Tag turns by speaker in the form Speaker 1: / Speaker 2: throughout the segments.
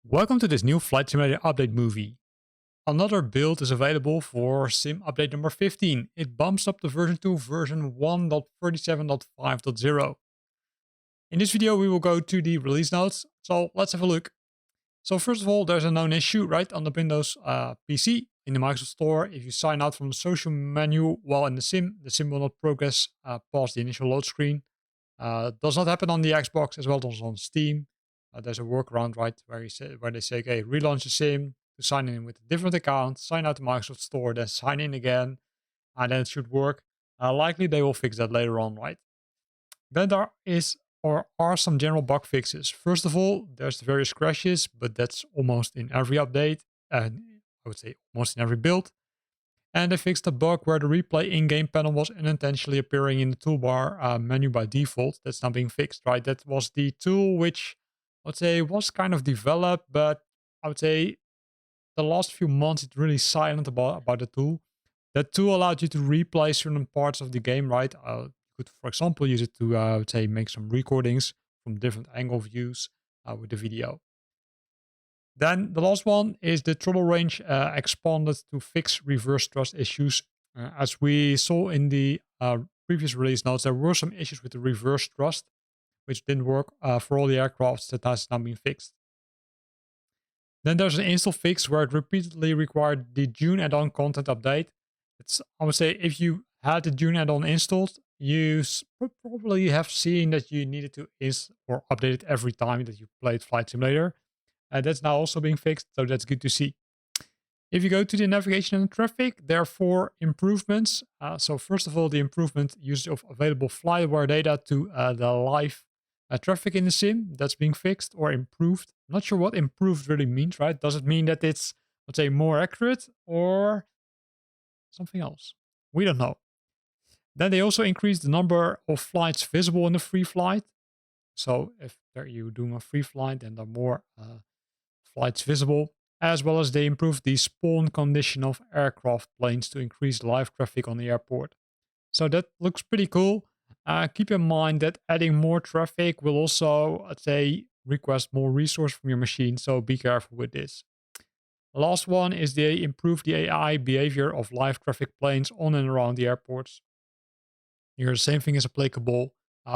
Speaker 1: Welcome to this new Flight Simulator update movie. Another build is available for Sim update number 15. It bumps up the version to version 1.37.5.0. In this video we will go to the release notes, so let's have a look. So first of all, there's a known issue right on the Windows PC in the Microsoft Store. If you sign out from the social menu while in the sim will not progress past the initial load screen. Does not happen on the Xbox as well as on Steam. There's a workaround, right, where they say, okay, relaunch the sim to sign in with a different account, sign out the Microsoft Store, then sign in again, and then it should work. Likely they will fix that later on, right? Then there are some general bug fixes. First of all, there's the various crashes, but that's almost in every update, and I would say almost in every build. And they fixed a bug where the replay in-game panel was unintentionally appearing in the toolbar menu by default. That's now being fixed, right? That was the tool which I would say was kind of developed, but I would say the last few months it's really silent about the tool. That tool allowed you to replay certain parts of the game, right? You could, for example, use it to, I would say, make some recordings from different angle views with the video. Then the last one is the throttle range expanded to fix reverse thrust issues. As we saw in the previous release notes, there were some issues with the reverse thrust, which didn't work for all the aircrafts. That has now been fixed. Then there's an install fix where it repeatedly required the June add-on content update. I would say if you had the June add-on installed, you probably have seen that you needed to or update it every time that you played Flight Simulator. That's now also being fixed, so that's good to see. If you go to the navigation and traffic, there are 4 improvements. So first of all, the improvement use of available FlightAware data to the live traffic in the sim. That's being fixed or improved. Not sure what improved really means, right? Does it mean that it's, let's say, more accurate or something else? We don't know. Then they also increased the number of flights visible in the free flight. So if you're doing a free flight, then there are more flights visible, as well as they improved the spawn condition of aircraft planes to increase live traffic on the airport. So that looks pretty cool. Keep in mind that adding more traffic will also, let's say, request more resource from your machine, so be careful with this. Last one is they improved the AI behavior of live traffic planes on and around the airports. Here, the same thing is applicable.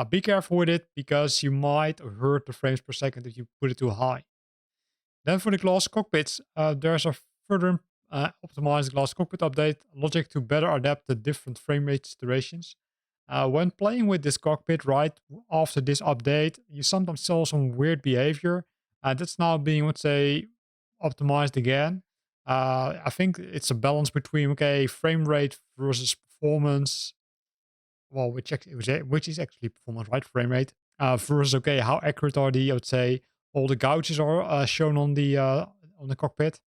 Speaker 1: Be careful with it because you might hurt the frames per second if you put it too high. Then for the glass cockpits, there's a further optimized glass cockpit update logic to better adapt the different frame rate situations. When playing with this cockpit right after this update, you sometimes saw some weird behavior. That's now being, let's say, optimized again. I think it's a balance between, okay, frame rate versus performance. Well, which is actually performance, right? Frame rate versus, okay, how accurate are the, I would say, all the gouges are shown on the cockpit.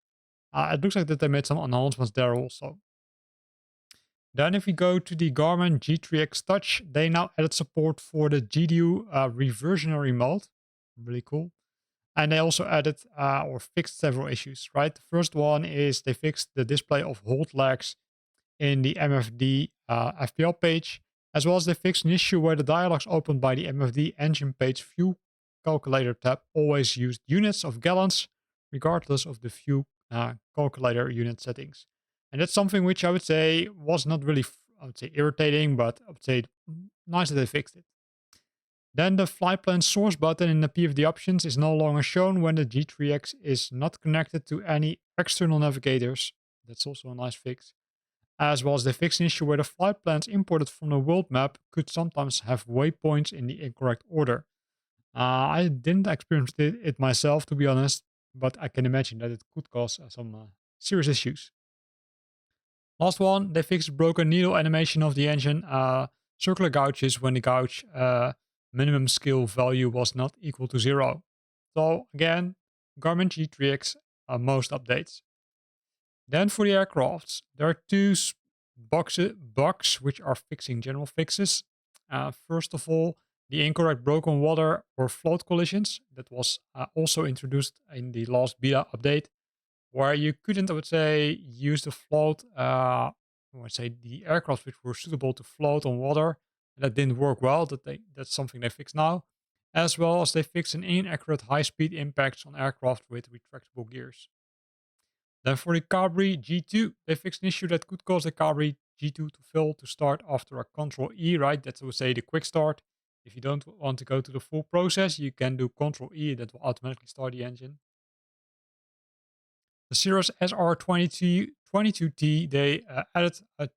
Speaker 1: It looks like that they made some announcements there also. Then if we go to the Garmin G3X Touch, they now added support for the GDU reversionary mode. Really cool. And they also added or fixed several issues, right? The first one is they fixed the display of hold lags in the MFD FPL page, as well as they fixed an issue where the dialogues opened by the MFD engine page fuel calculator tab always used units of gallons, regardless of the fuel calculator unit settings. And that's something which I would say was not really, I would say, irritating, but I would say nice that they fixed it. Then the flight plan source button in the PFD options is no longer shown when the G3X is not connected to any external navigators. That's also a nice fix. As well as they fixed an issue where the flight plans imported from the world map could sometimes have waypoints in the incorrect order. I didn't experience it myself, to be honest, but I can imagine that it could cause some serious issues. Last one, they fixed broken needle animation of the engine, circular gouges when the gouge minimum skill value was not equal to 0. So again, Garmin G3X most updates. Then for the aircrafts, there are 2 bugs which are fixing general fixes. First of all, the incorrect broken water or float collisions that was also introduced in the last beta update, where you couldn't, I would say, use the float I would say the aircraft which were suitable to float on water, that didn't work well. That's something they fix now, as well as they fix an inaccurate high-speed impacts on aircraft with retractable gears. Then for the Cabri G2, they fixed an issue that could cause the Cabri G2 to fail to start after a Control E, right? That's, I would say, the quick start. If you don't want to go to the full process, you can do Control E, that will automatically start the engine. The Cirrus SR22T, they added a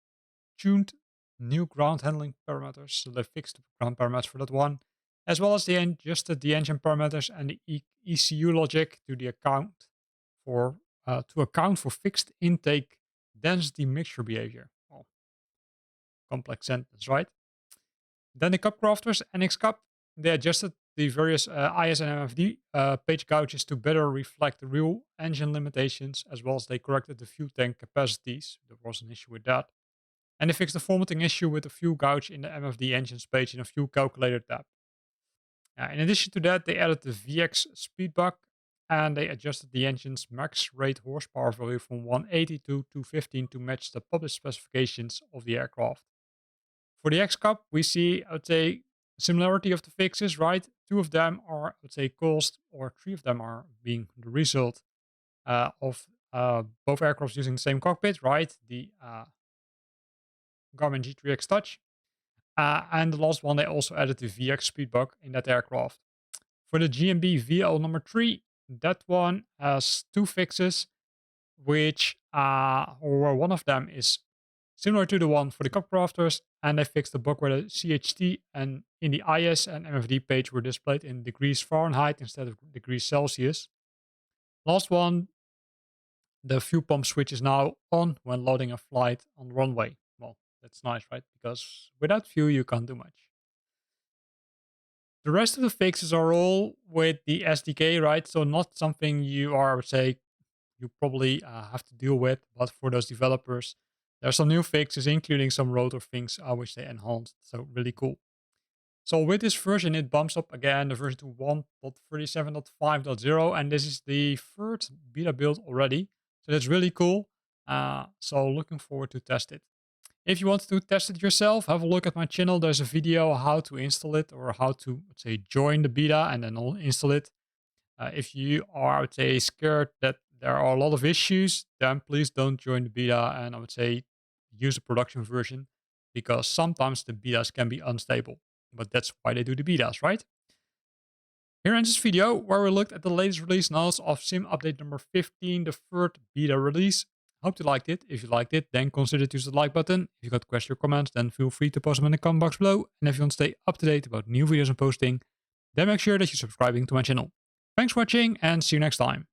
Speaker 1: tuned new ground handling parameters. So they fixed the ground parameters for that one, as well as they adjusted the engine parameters and the ECU logic to account for fixed intake density mixture behavior. Well, complex sentence, right? Then the cup crafters, NX Cup, they adjusted the various IS and MFD page gouges to better reflect the real engine limitations, as well as they corrected the fuel tank capacities. There was an issue with that. And they fixed the formatting issue with the fuel gauge in the MFD engines page in a fuel calculator tab. In addition to that, they added the VX speed buck and they adjusted the engine's max rate horsepower value from 180 to 215 to match the published specifications of the aircraft. For the X Cup, we see, I would say, similarity of the fixes, right? Two of them are, I would say, caused, or three of them are being the result of both aircrafts using the same cockpit, right? The Garmin G3X Touch. And the last one, they also added the VX Speedbug in that aircraft. For the GMB VL number 3, that one has two fixes, which, or one of them is similar to the one for the cup crafters, and they fixed the bug where the CHT and in the IS and MFD page were displayed in degrees Fahrenheit instead of degrees Celsius. Last one, the fuel pump switch is now on when loading a flight on the runway. Well, that's nice, right? Because without fuel, you can't do much. The rest of the fixes are all with the SDK, right? So not something you are, I would say, you probably have to deal with, but for those developers, there are some new fixes, including some rotor things, which they enhanced. So really cool. So with this version, it bumps up again the version to 1.37.5.0, and this is the third beta build already. So that's really cool. So looking forward to test it. If you want to test it yourself, have a look at my channel. There's a video how to install it or how to, let's say, join the beta and then install it. If you are, I would say, scared that there are a lot of issues, then please don't join the beta and I would say use the production version because sometimes the betas can be unstable. But that's why they do the betas, right? Here ends this video where we looked at the latest release notes of Sim Update number 15, the third beta release. Hope you liked it. If you liked it, then consider to use the like button. If you got questions or comments, then feel free to post them in the comment box below. And if you want to stay up to date about new videos I'm posting, then make sure that you're subscribing to my channel. Thanks for watching and see you next time.